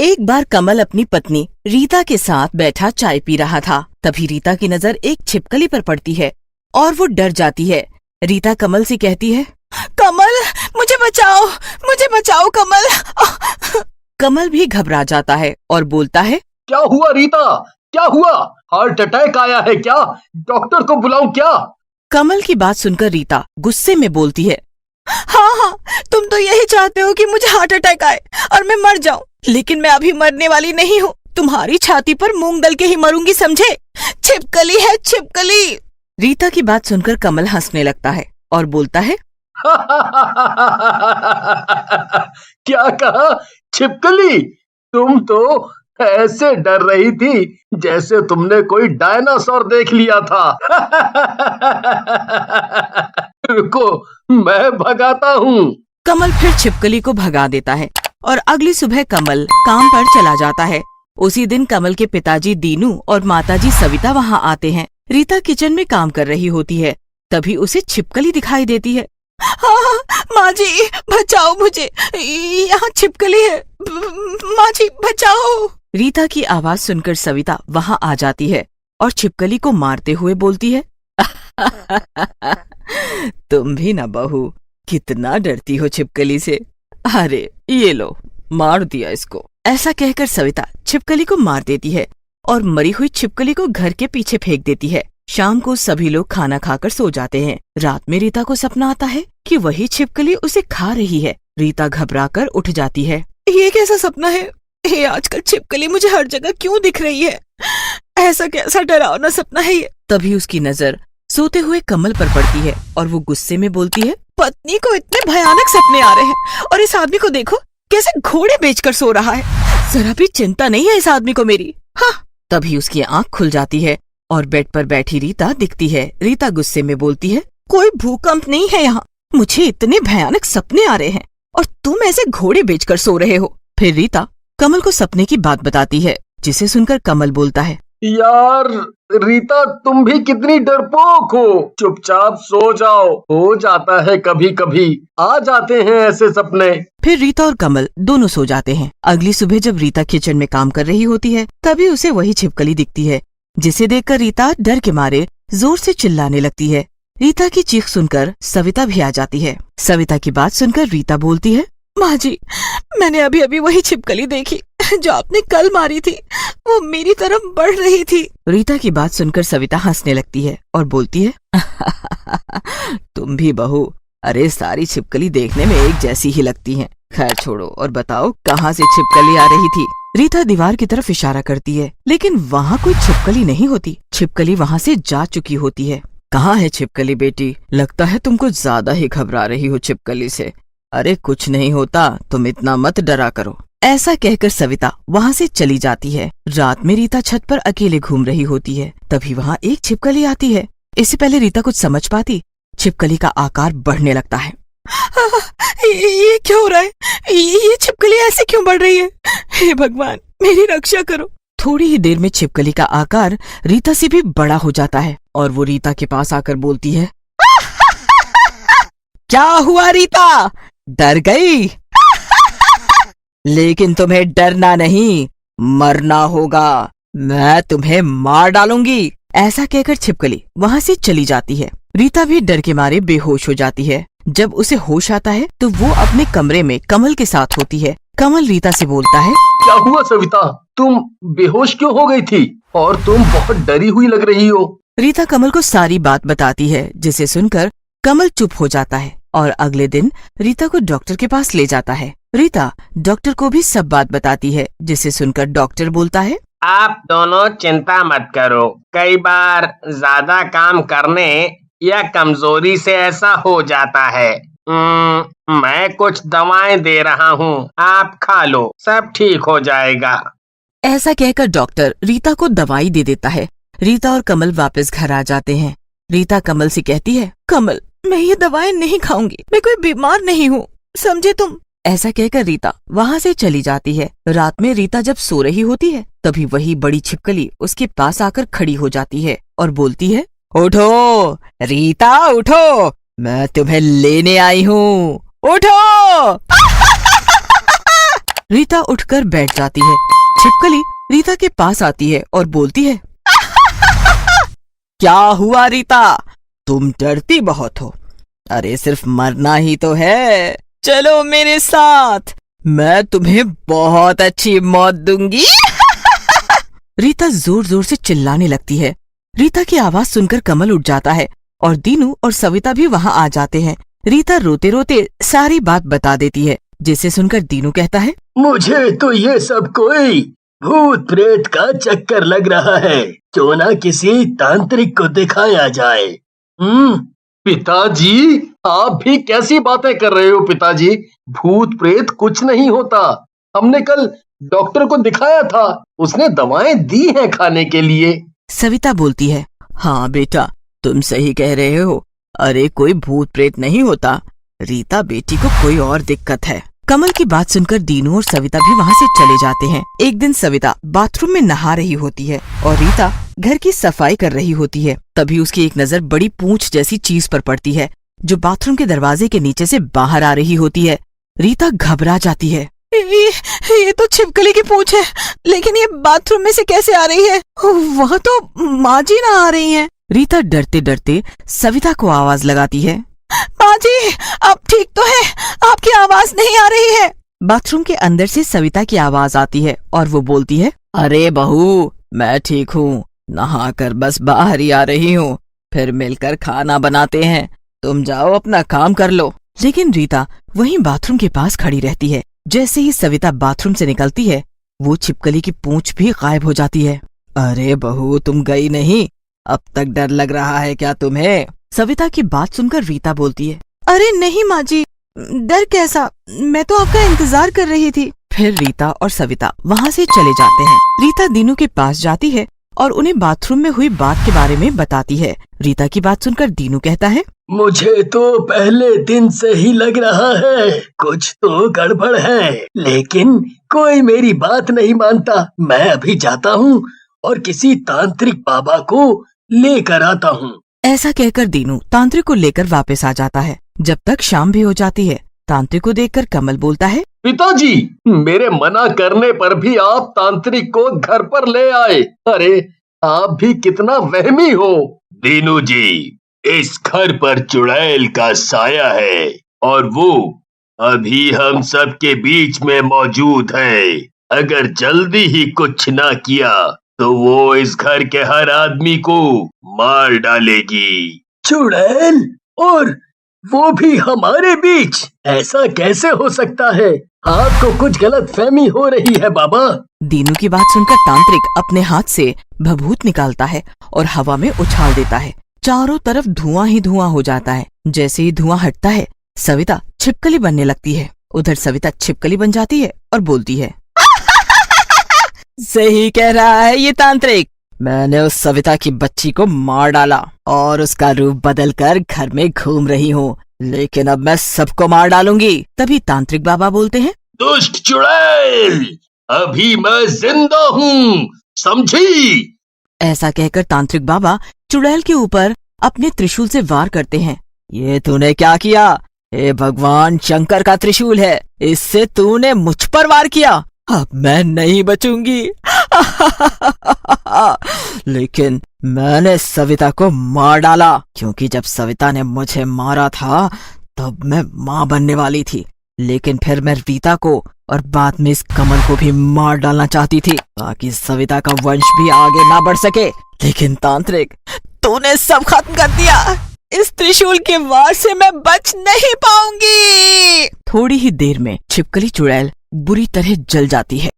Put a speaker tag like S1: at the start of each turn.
S1: एक बार कमल अपनी पत्नी रीता के साथ बैठा चाय पी रहा था। तभी रीता की नजर एक छिपकली पर पड़ती है और वो डर जाती है। रीता कमल से कहती है, कमल मुझे बचाओ कमल। कमल भी घबरा जाता है और बोलता है,
S2: क्या हुआ रीता, क्या हुआ? हार्ट अटैक आया है क्या? डॉक्टर को बुलाऊं क्या?
S1: कमल की बात सुनकर रीता गुस्से में बोलती है, हाँ, तुम तो यही चाहते हो कि मुझे हार्ट अटैक आए और मैं मर जाऊं, लेकिन मैं अभी मरने वाली नहीं हूँ। तुम्हारी छाती पर मूंग दल के ही मरूंगी, समझे? छिपकली है छिपकली। रीता की बात सुनकर कमल हंसने लगता है और बोलता है,
S2: क्या कहा? छिपकली? तुम तो ऐसे डर रही थी जैसे तुमने कोई डायनासोर देख लिया था। रुको, मैं भगाता हूँ।
S1: कमल फिर छिपकली को भगा देता है और अगली सुबह कमल काम पर चला जाता है। उसी दिन कमल के पिताजी दीनू और माताजी सविता वहाँ आते हैं। रीता किचन में काम कर रही होती है, तभी उसे छिपकली दिखाई देती है। हाँ, माँ जी बचाओ मुझे, यहाँ छिपकली है, माँ जी बचाओ। रीता की आवाज सुनकर सविता वहाँ आ जाती है और छिपकली को मारते हुए बोलती है, तुम भी ना बहू, कितना डरती हो छिपकली से। अरे ये लो, मार दिया इसको। ऐसा कहकर सविता छिपकली को मार देती है और मरी हुई छिपकली को घर के पीछे फेंक देती है। शाम को सभी लोग खाना खाकर सो जाते हैं। रात में रीता को सपना आता है कि वही छिपकली उसे खा रही है। रीता घबराकर उठ जाती है। ये कैसा सपना है? ये आजकल छिपकली मुझे हर जगह क्यों दिख रही है? ऐसा कैसा डरावना सपना है ये? तभी उसकी नजर सोते हुए कमल पर पड़ती है और वो गुस्से में बोलती है, पत्नी को इतने भयानक सपने आ रहे हैं और इस आदमी को देखो कैसे घोड़े बेचकर सो रहा है। जरा भी चिंता नहीं है इस आदमी को मेरी। हाँ। तभी उसकी आंख खुल जाती है और बेड पर बैठी रीता दिखती है। रीता गुस्से में बोलती है, कोई भूकंप नहीं है यहाँ, मुझे इतने भयानक सपने आ रहे हैं और तुम ऐसे घोड़े बेचकर सो रहे हो। फिर रीता कमल को सपने की बात बताती है, जिसे सुनकर कमल बोलता है,
S2: यार रीता, तुम भी कितनी डरपोक हो। चुपचाप सो जाओ, हो जाता है कभी कभी, आ जाते हैं ऐसे सपने।
S1: फिर रीता और कमल दोनों सो जाते हैं। अगली सुबह जब रीता किचन में काम कर रही होती है, तभी उसे वही छिपकली दिखती है, जिसे देखकर रीता डर के मारे जोर से चिल्लाने लगती है। रीता की चीख सुनकर सविता भी आ जाती है। सविता की बात सुनकर रीता बोलती है, माँ जी, मैंने अभी अभी वही छिपकली देखी जो आपने कल मारी थी, वो मेरी तरफ बढ़ रही थी। रीता की बात सुनकर सविता हंसने लगती है और बोलती है, तुम भी बहू, अरे सारी छिपकली देखने में एक जैसी ही लगती हैं। खैर छोड़ो और बताओ, कहाँ से छिपकली आ रही थी? रीता दीवार की तरफ इशारा करती है, लेकिन वहाँ कोई छिपकली नहीं होती। छिपकली वहाँ से जा चुकी होती है। कहाँ है छिपकली बेटी? लगता है तुम कुछ ज्यादा ही घबरा रही हो छिपकली से। अरे कुछ नहीं होता, तुम इतना मत डरा करो। ऐसा कहकर सविता वहाँ से चली जाती है। रात में रीता छत पर अकेले घूम रही होती है, तभी वहाँ एक छिपकली आती है। इससे पहले रीता कुछ समझ पाती, छिपकली का आकार बढ़ने लगता है। ये क्या हो रहा है? ये छिपकली ऐसे क्यों बढ़ रही है? हे भगवान, मेरी रक्षा करो। थोड़ी ही देर में छिपकली का आकार रीता से भी बड़ा हो जाता है और वो रीता के पास आकर बोलती है, क्या हुआ रीता, डर गई? लेकिन तुम्हें डरना नहीं, मरना होगा, मैं तुम्हें मार डालूंगी। ऐसा कहकर छिपकली वहाँ से चली जाती है। रीता भी डर के मारे बेहोश हो जाती है। जब उसे होश आता है तो वो अपने कमरे में कमल के साथ होती है। कमल रीता से बोलता है,
S2: क्या हुआ सविता, तुम बेहोश क्यों हो गई थी और तुम बहुत डरी हुई लग रही हो?
S1: रीता कमल को सारी बात बताती है, जिसे सुनकर कमल चुप हो जाता है और अगले दिन रीता को डॉक्टर के पास ले जाता है। रीता डॉक्टर को भी सब बात बताती है, जिसे सुनकर डॉक्टर बोलता है,
S3: आप दोनों चिंता मत करो, कई बार ज्यादा काम करने या कमजोरी से ऐसा हो जाता है। मैं कुछ दवाएं दे रहा हूँ, आप खा लो, सब ठीक हो जाएगा।
S1: ऐसा कहकर डॉक्टर रीता को दवाई दे देता है। रीता और कमल वापस घर आ जाते हैं। रीता कमल से कहती है, कमल, मैं ये दवाएं नहीं खाऊंगी, मैं कोई बीमार नहीं हूँ, समझे तुम? ऐसा कहकर रीता वहाँ से चली जाती है। रात में रीता जब सो रही होती है, तभी वही बड़ी छिपकली उसके पास आकर खड़ी हो जाती है और बोलती है, उठो रीता उठो, मैं तुम्हें लेने आई हूँ, उठो। रीता उठकर बैठ जाती है। छिपकली रीता के पास आती है और बोलती है, क्या हुआ रीता, तुम डरती बहुत हो। अरे सिर्फ मरना ही तो है, चलो मेरे साथ, मैं तुम्हें बहुत अच्छी मौत दूंगी। रीता जोर जोर से चिल्लाने लगती है। रीता की आवाज सुनकर कमल उठ जाता है और दीनू और सविता भी वहां आ जाते हैं। रीता रोते रोते सारी बात बता देती है, जिसे सुनकर दीनू कहता है,
S2: मुझे तो ये सब कोई भूत प्रेत का चक्कर लग रहा है, क्यों ना किसी तांत्रिक को दिखाया जाए। पिताजी, आप भी कैसी बातें कर रहे हो पिताजी, भूत प्रेत कुछ नहीं होता, हमने कल डॉक्टर को दिखाया था, उसने दवाएं दी हैं खाने के लिए।
S1: सविता बोलती है, हाँ बेटा तुम सही कह रहे हो, अरे कोई भूत प्रेत नहीं होता, रीता बेटी को कोई और दिक्कत है। कमल की बात सुनकर दीनू और सविता भी वहाँ से चले जाते हैं। एक दिन सविता बाथरूम में नहा रही होती है और रीता घर की सफाई कर रही होती है। तभी उसकी एक नजर बड़ी पूंछ जैसी चीज पर पड़ती है, जो बाथरूम के दरवाजे के नीचे से बाहर आ रही होती है। रीता घबरा जाती है। ये तो छिपकली की पूंछ है, लेकिन ये बाथरूम में से कैसे आ रही है? वह तो माँ जी ना आ रही है। रीता डरते डरते सविता को आवाज लगाती है, माँ जी आप ठीक तो है, आपकी आवाज नहीं आ रही है। बाथरूम के अंदर से सविता की आवाज आती है और वो बोलती है, अरे बहू मैं ठीक हूँ, नहाकर बस बाहर ही आ रही हूँ, फिर मिलकर खाना बनाते हैं, तुम जाओ अपना काम कर लो। लेकिन रीता वहीं बाथरूम के पास खड़ी रहती है। जैसे ही सविता बाथरूम से निकलती है, वो छिपकली की पूंछ भी गायब हो जाती है। अरे बहू तुम गई नहीं, अब तक डर लग रहा है क्या तुम्हें? सविता की बात सुनकर रीता बोलती है, अरे नहीं माँ जी, डर कैसा, मैं तो आपका इंतजार कर रही थी। फिर रीता और सविता वहाँ से चले जाते हैं। रीता दीनू के पास जाती है और उन्हें बाथरूम में हुई बात के बारे में बताती है। रीता की बात सुनकर दीनू कहता है,
S2: मुझे तो पहले दिन से ही लग रहा है कुछ तो गड़बड़ है, लेकिन कोई मेरी बात नहीं मानता। मैं अभी जाता हूँ और किसी तांत्रिक बाबा को लेकर आता हूँ।
S1: ऐसा कहकर दीनू तांत्रिक को लेकर वापस आ जाता है। जब तक शाम भी हो जाती है, तांत्रिक को देखकर कमल बोलता है,
S2: पिताजी मेरे मना करने पर भी आप तांत्रिक को घर पर ले आए, अरे आप भी कितना वहमी हो।
S3: दीनू जी, इस घर पर चुड़ैल का साया है और वो अभी हम सब के बीच में मौजूद है। अगर जल्दी ही कुछ ना किया तो वो इस घर के हर आदमी को मार डालेगी।
S2: चुड़ैल? और वो भी हमारे बीच? ऐसा कैसे हो सकता है? आपको कुछ गलत फहमी हो रही है बाबा।
S1: दीनू की बात सुनकर तांत्रिक अपने हाथ से भभूत निकालता है और हवा में उछाल देता है। चारों तरफ धुआं ही धुआं हो जाता है। जैसे ही धुआं हटता है, सविता छिपकली बनने लगती है। उधर सविता छिपकली बन जाती है और बोलती है, सही कह रहा है ये तांत्रिक, मैंने उस सविता की बच्ची को मार डाला और उसका रूप बदलकर घर में घूम रही हूँ, लेकिन अब मैं सबको मार डालूंगी। तभी तांत्रिक बाबा बोलते हैं,
S3: दुष्ट चुड़ैल, अभी मैं जिंदा हूँ, समझी?
S1: ऐसा कहकर तांत्रिक बाबा चुड़ैल के ऊपर अपने त्रिशूल से वार करते हैं। ये तूने क्या किया? हे भगवान, शंकर का त्रिशूल है, इससे तूने मुझ पर वार किया, अब मैं नहीं बचूंगी। लेकिन मैंने सविता को मार डाला, क्योंकि जब सविता ने मुझे मारा था तब मैं माँ बनने वाली थी, लेकिन फिर मैं रीता को और बाद में इस कमल को भी मार डालना चाहती थी, ताकि सविता का वंश भी आगे ना बढ़ सके। लेकिन तांत्रिक, तूने सब खत्म कर दिया, इस त्रिशूल के वार से मैं बच नहीं पाऊंगी। थोड़ी ही देर में छिपकली चुड़ैल बुरी तरह जल जाती है